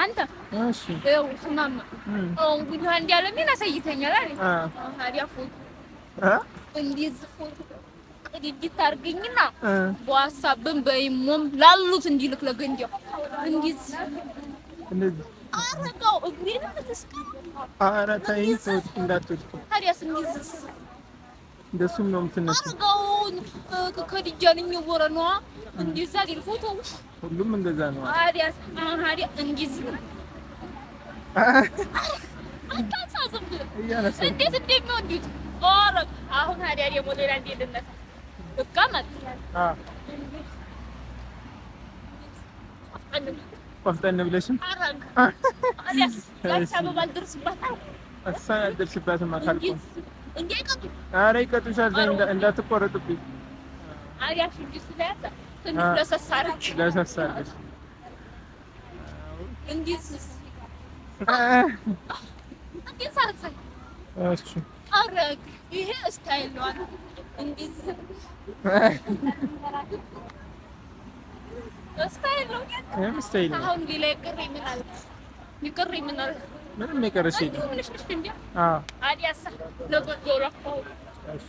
አንተ እሺ ይኸው ስማማ እንግዲህ አንድ ያለምን አሳይተኛል አይደል? ታዲያ ፎቶ እንደዚህ ፎቶ ቅድድት አድርገኝና በዋትስአፕም በኢሞም ላሉት እንዲልክ ለገንዲያው እንደዚህ አረጋው እግሬን ተስከ ኧረ ተይ ፎቶ እንዳትወጪ ታዲያስ እንደሱም ነው የምትነሳው አረጋው ከዲጃንኝ ወረኗ እንደዛ አይደል ፎቶ ሁሉም እንደዛ ነው ታዲያስ ታዲያ እንደዚህ አታሳዝም እንዴት እንደሚወዱት ኧረ አሁን ታዲያ ደግሞ ሌላ እንዴት ልነሳ እቀመጥ ቆፍጠን ብለሽም አረግ ታዲያስ ያቻበው ባልደርስባት አልደርስባትም አካልኩ እንዴ ይቀጡ ኧረ ይቀጡሻል እንዳትቆረጥብኝ አያሽ እንጂ ስለያዘ ትንሽ ለሰሳረች እንዲስ እንዴት ሳትሰይ እሺ አረግ ይሄ ስታይል ነው አይደል እንዲስ ስታይል ነው ግን ስታይል አሁን ሌላ ይቅር ይምናል ምንም የቀረሽ የለም ምንሽ እንዴ አዲያሳ ለጎጆራ እሺ